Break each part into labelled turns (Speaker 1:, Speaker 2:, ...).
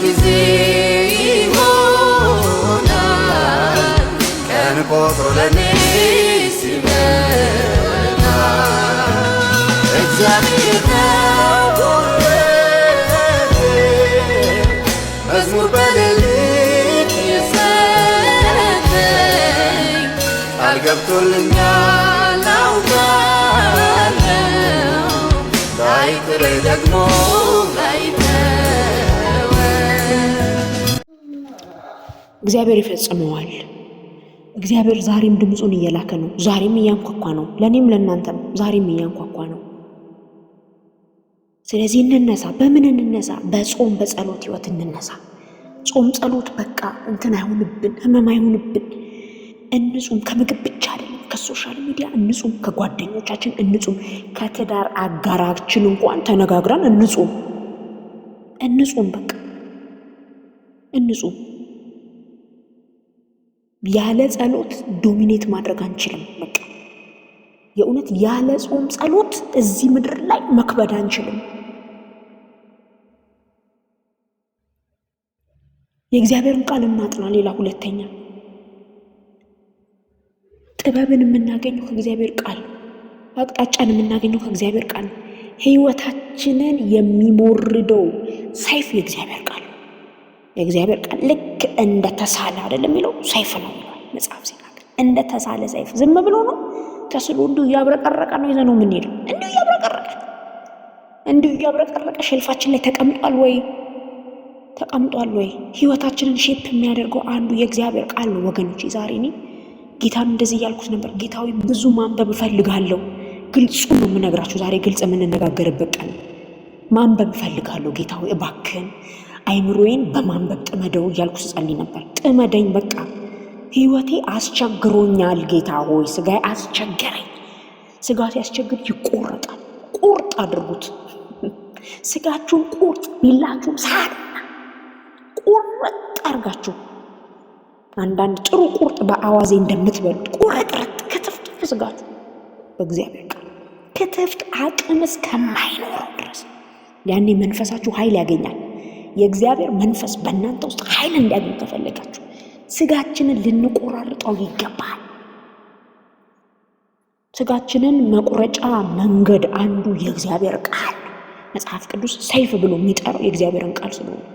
Speaker 1: ጊዜ ይሆናል ቀን ቆጥሮ ለኔ ሲመጣ እግዚአብሔር ነው ጉልበቴ መዝሙር በሌሊት የሰጠኝ ቃል ገብቶልኛል አውቃለሁ ላይጥለኝ ደግሞ
Speaker 2: እግዚአብሔር ይፈጽመዋል። እግዚአብሔር ዛሬም ድምፁን እየላከ ነው። ዛሬም እያንኳኳ ነው። ለእኔም ለእናንተም ዛሬም እያንኳኳ ነው። ስለዚህ እንነሳ። በምን እንነሳ? በጾም በጸሎት ህይወት እንነሳ። ጾም ጸሎት በቃ እንትን አይሆንብን፣ ህመም አይሆንብን። እንጹም። ከምግብ ብቻ አይደለም፣ ከሶሻል ሚዲያ እንጹም፣ ከጓደኞቻችን እንጹም፣ ከትዳር አጋራችን እንኳን ተነጋግረን እንጹም። በቃ እንጹም። ያለ ጸሎት ዶሚኔት ማድረግ አንችልም። በቃ የእውነት ያለ ጾም ጸሎት እዚህ ምድር ላይ መክበድ አንችልም። የእግዚአብሔርን ቃል እናጥና። ሌላ ሁለተኛ ጥበብን የምናገኘው ከእግዚአብሔር ቃል፣ አቅጣጫን የምናገኘው ከእግዚአብሔር ቃል። ህይወታችንን የሚሞርደው ሰይፍ የእግዚአብሔር ቃል። የእግዚአብሔር ቃል ልክ እንደ ተሳለ አይደለም የሚለው ሰይፍ ነው ይላል መጽሐፍ ሲናገር። እንደ ተሳለ ሰይፍ ዝም ብሎ ነው ተስሎ እንዲሁ እያብረቀረቀ ነው ይዘነው የምንሄደው። እንዲሁ እያብረቀረቀ ሼልፋችን ላይ ተቀምጧል ወይ? ህይወታችንን ሼፕ የሚያደርገው አንዱ የእግዚአብሔር ቃል ነው ወገኖች። ዛሬ እኔ ጌታን እንደዚህ እያልኩት ነበር። ጌታዊ ብዙ ማንበብ እፈልጋለሁ። ግልጹ ነው የምነግራችሁ። ዛሬ ግልጽ የምንነጋገርበት ቀን። ማንበብ እፈልጋለሁ ጌታዊ እባክህን አይምሮዬን በማንበብ ጥመደው እያልኩ ስጸልይ ነበር። ጥመደኝ በቃ ህይወቴ አስቸግሮኛል ጌታ ሆይ። ስጋዬ አስቸገረኝ። ስጋ ሲያስቸግር ይቆረጣል። ቁርጥ አድርጉት። ስጋችሁን ቁርጥ፣ ቢላችሁን ሳልና ቁርጥ አድርጋችሁ አንዳንድ ጥሩ ቁርጥ በአዋዜ እንደምትበሉት ቁርጥርጥ ክትፍትፍ ስጋችሁ በእግዚአብሔር ቃል ክትፍት አቅም እስከማይኖረው ድረስ ያኔ መንፈሳችሁ ኃይል ያገኛል። የእግዚአብሔር መንፈስ በእናንተ ውስጥ ኃይል እንዲያገኝ ከፈለጋችሁ ስጋችንን ልንቆራርጠው ይገባል። ስጋችንን መቁረጫ መንገድ አንዱ የእግዚአብሔር ቃል። መጽሐፍ ቅዱስ ሰይፍ ብሎ የሚጠራው የእግዚአብሔርን ቃል ስለሆነ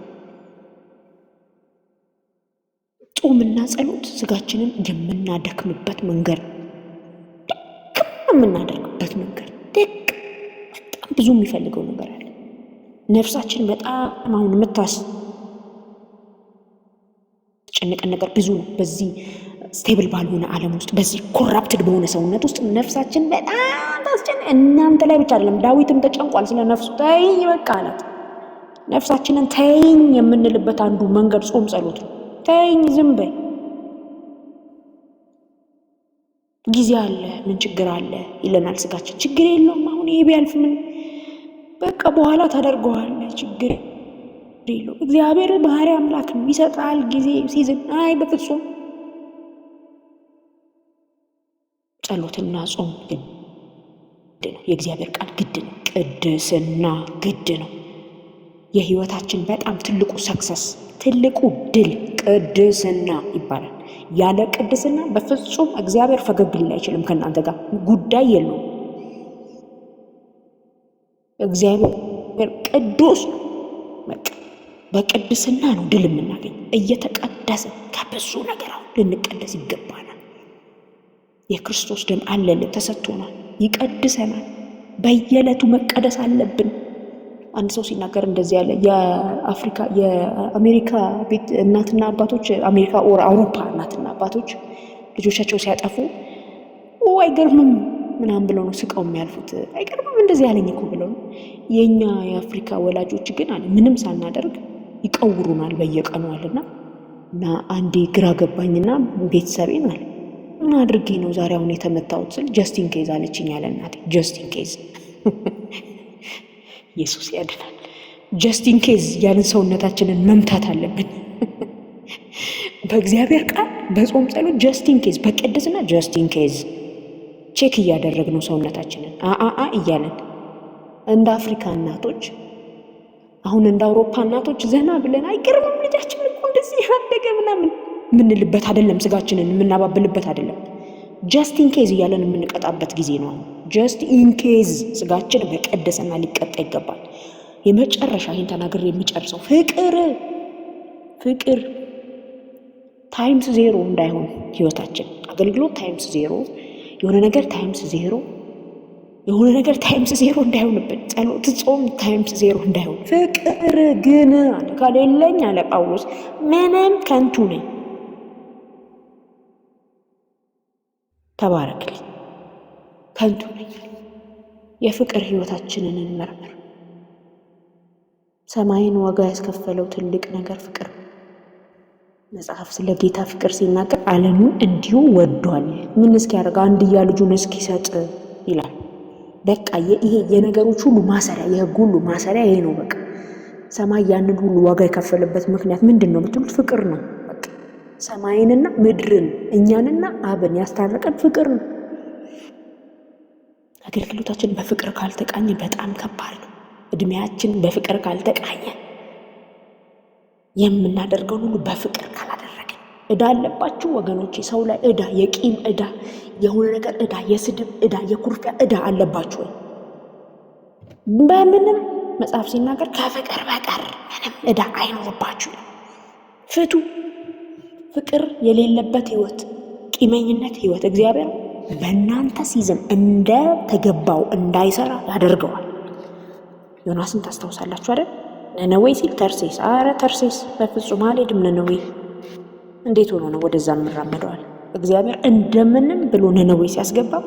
Speaker 2: ጾምና ጸሎት ስጋችንን የምናደክምበት መንገድ፣ ደክም የምናደርግበት መንገድ። በጣም ብዙ የሚፈልገው ነገር አለ። ነፍሳችን በጣም አሁን የምታስጨንቀን ነገር ብዙ ነው። በዚህ ስቴብል ባልሆነ ዓለም ውስጥ፣ በዚህ ኮራፕትድ በሆነ ሰውነት ውስጥ ነፍሳችን በጣም ታስጨንቀን። እናንተ ላይ ብቻ አይደለም፣ ዳዊትም ተጨንቋል ስለ ነፍሱ። ተይኝ በቃ አላት። ነፍሳችንን ተይኝ የምንልበት አንዱ መንገድ ጾም ጸሎት ነው። ተይኝ፣ ዝም በይ፣ ጊዜ አለ፣ ምን ችግር አለ ይለናል ስጋችን። ችግር የለውም አሁን ይሄ ቢያልፍ ምን በቃ በኋላ ታደርገዋለህ፣ ችግር የለውም። እግዚአብሔር ባህሪ አምላክ ነው፣ ይሰጣል ጊዜ ሲዝን። አይ በፍጹም ጸሎትና ጾም ግድ ነው። የእግዚአብሔር ቃል ግድ ነው። ቅድስና ግድ ነው። የህይወታችን በጣም ትልቁ ሰክሰስ፣ ትልቁ ድል ቅድስና ይባላል። ያለ ቅድስና በፍጹም እግዚአብሔር ፈገግ ሊል አይችልም። ከእናንተ ጋር ጉዳይ የለውም። እግዚአብሔር ቅዱስ ነው። በቃ በቅድስና ነው ድል የምናገኝ። እየተቀደሰ ከብዙ ነገር ልንቀደስ ይገባናል። የክርስቶስ ደም አለልን፣ ተሰጥቶናል፣ ይቀድሰናል። በየዕለቱ መቀደስ አለብን። አንድ ሰው ሲናገር እንደዚህ ያለ የአሜሪካ ቤት እናትና አባቶች፣ አሜሪካ ኦር አውሮፓ እናትና አባቶች ልጆቻቸው ሲያጠፉ አይገርምም ምናምን ብለው ነው ስቀው የሚያልፉት። አይገርምም እንደዚህ ያለኝ እኮ ብለው ነው። የኛ የአፍሪካ ወላጆች ግን አለ ምንም ሳናደርግ ይቀውሩናል በየቀኑ አለና እና አንዴ ግራ ገባኝና ቤተሰቤን አለ ምን አድርጌ ነው ዛሬ አሁን የተመታሁት ስል ጀስቲን ኬዝ አለችኝ አለ እናቴ። ጀስቲን ኬዝ ኢየሱስ ያድናል። ጀስቲን ኬዝ ያለን ሰውነታችንን መምታት አለብን። በእግዚአብሔር ቃል በጾም ጸሎት ጀስቲን ኬዝ፣ በቅድስና ጀስቲን ኬዝ ቼክ እያደረግነው ሰውነታችንን እያለን እንደ አፍሪካ እናቶች አሁን እንደ አውሮፓ እናቶች ዘና ብለን አይገርምም ልጃችን እኮ እንደዚህ ያደገ ምናምን ምንልበት አይደለም፣ ስጋችንን የምናባብልበት አይደለም። ጀስት ኢን ኬዝ እያለን የምንቀጣበት ጊዜ ነው። ጀስት ኢን ኬዝ ስጋችን በቀደሰና ሊቀጣ ይገባል። የመጨረሻ ይህን ተናግሬ የሚጨርሰው ፍቅር ታይምስ ዜሮ እንዳይሆን ህይወታችን፣ አገልግሎት ታይምስ ዜሮ፣ የሆነ ነገር ታይምስ ዜሮ፣ የሆነ ነገር ታይምስ ዜሮ እንዳይሆንብን፣ ጸሎት ጾም ታይምስ ዜሮ እንዳይሆን። ፍቅር ግን አለ ከሌለኝ አለ ጳውሎስ ምንም ከንቱ ነኝ። ተባረክልኝ፣ ከንቱ ነኝ። የፍቅር ህይወታችንን እንመርምር። ሰማይን ዋጋ ያስከፈለው ትልቅ ነገር ፍቅር። መጽሐፍ ስለ ጌታ ፍቅር ሲናገር ዓለሙን እንዲሁ ወዷል፣ ምን እስኪያደርግ አንድያ ልጁን እስኪሰጥ ይላል። በቃ ይሄ የነገሮች ሁሉ ማሰሪያ፣ የህግ ሁሉ ማሰሪያ ይሄ ነው። በቃ ሰማይ ያንን ሁሉ ዋጋ የከፈለበት ምክንያት ምንድን ነው ብትሉት ፍቅር ነው። በቃ ሰማይንና ምድርን እኛንና አብን ያስታረቀን ፍቅር ነው። አገልግሎታችን በፍቅር ካልተቃኘ በጣም ከባድ ነው። እድሜያችን በፍቅር ካልተቃኘ፣ የምናደርገውን ሁሉ በፍቅር ካላደረግን። ዕዳ አለባችሁ ወገኖቼ፣ ሰው ላይ ዕዳ፣ የቂም ዕዳ፣ የሆነ ነገር ዕዳ፣ የስድብ ዕዳ፣ የኩርፊያ ዕዳ አለባችሁ ወይ? በምንም መጽሐፍ ሲናገር ከፍቅር በቀር ምንም ዕዳ አይኖርባችሁ። ፍቱ። ፍቅር የሌለበት ህይወት፣ ቂመኝነት ህይወት እግዚአብሔር በእናንተ ሲዝም እንደ ተገባው እንዳይሰራ ያደርገዋል። ዮናስን ታስታውሳላችሁ አይደል? ነነዌ ሲል ተርሴስ፣ አረ ተርሴስ በፍጹም አልሄድም ነነዌ። እንዴት ሆኖ ነው ወደዛ የምራመደዋል? እግዚአብሔር እንደምንም ብሎ ነነዌ ሲያስገባው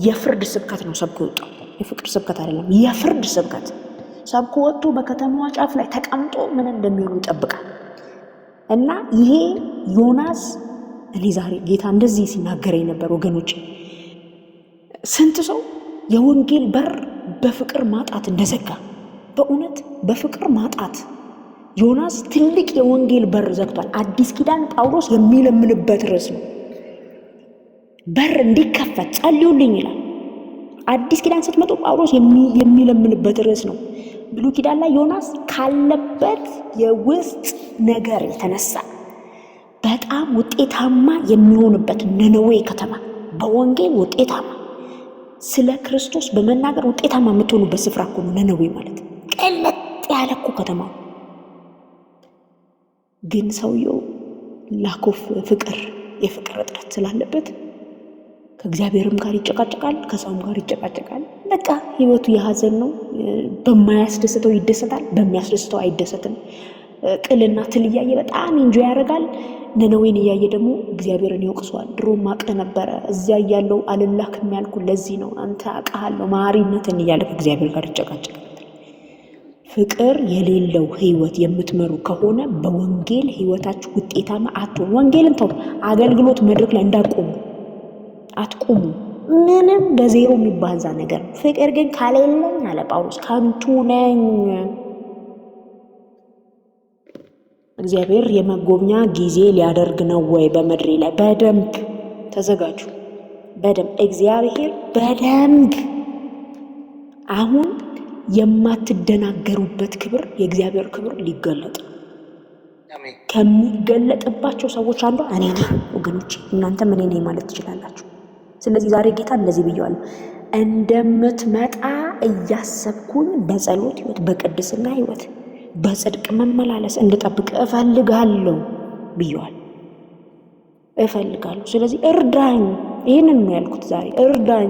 Speaker 2: የፍርድ ስብከት ነው ሰብኮ ወጣው። የፍቅር ስብከት አይደለም፣ የፍርድ ስብከት ሰብኮ ወጥቶ በከተማዋ ጫፍ ላይ ተቀምጦ ምን እንደሚሆኑ ይጠብቃል። እና ይሄ ዮናስ እኔ ዛሬ ጌታ እንደዚህ ሲናገረኝ ነበር ወገኖች። ስንት ሰው የወንጌል በር በፍቅር ማጣት እንደዘጋ፣ በእውነት በፍቅር ማጣት ዮናስ ትልቅ የወንጌል በር ዘግቷል። አዲስ ኪዳን ጳውሎስ የሚለምንበት ርዕስ ነው። በር እንዲከፈት ጸልዩልኝ ይላል። አዲስ ኪዳን ስትመጡ ጳውሎስ የሚለምንበት ርዕስ ነው። ብሉይ ኪዳን ላይ ዮናስ ካለበት የውስጥ ነገር የተነሳ በጣም ውጤታማ የሚሆንበት ነነዌ ከተማ፣ በወንጌል ውጤታማ፣ ስለ ክርስቶስ በመናገር ውጤታማ የምትሆኑበት ስፍራ እኮ ነው ነነዌ ማለት። ቀለጥ ያለ እኮ ከተማ። ግን ሰውየው ላኮፍ ፍቅር፣ የፍቅር እጥረት ስላለበት ከእግዚአብሔርም ጋር ይጨቃጨቃል፣ ከሰውም ጋር ይጨቃጨቃል። በቃ ህይወቱ የሀዘን ነው። በማያስደስተው ይደሰታል፣ በሚያስደስተው አይደሰትም። ቅልና ትል እያየ በጣም ኢንጆይ ያደርጋል። ነነዌን እያየ ደግሞ እግዚአብሔርን ይወቅሰዋል። ድሮ ማቀ ነበረ እዚያ እያለው አልላክም ያልኩ ለዚህ ነው፣ አንተ አውቃለሁ ማሪነትን እያለ ከእግዚአብሔር ጋር ይጨቃጨቃል። ፍቅር የሌለው ህይወት የምትመሩ ከሆነ በወንጌል ህይወታችሁ ውጤታማ አትሆኑ። ወንጌልን ተው፣ አገልግሎት መድረክ ላይ እንዳትቆሙ አትቆሙ። ምንም በዜሮ የሚባዛ ነገር ነው። ፍቅር ግን ካሌለኝ አለ ጳውሎስ ከንቱ ነኝ። እግዚአብሔር የመጎብኛ ጊዜ ሊያደርግ ነው ወይ በምድሬ ላይ? በደንብ ተዘጋጁ። በደንብ እግዚአብሔር በደንብ አሁን የማትደናገሩበት ክብር፣ የእግዚአብሔር ክብር ሊገለጥ ከሚገለጥባቸው ሰዎች አንዷ እኔ ነኝ ወገኖች። እናንተም እኔ ነኝ ማለት ትችላላችሁ። ስለዚህ ዛሬ ጌታ እንደዚህ ብየዋለሁ፣ እንደምትመጣ እያሰብኩኝ በጸሎት ህይወት፣ በቅድስና ህይወት፣ በጽድቅ መመላለስ እንድጠብቅ እፈልጋለሁ ብየዋል። እፈልጋለሁ። ስለዚህ እርዳኝ። ይህንን ነው ያልኩት ዛሬ፣ እርዳኝ።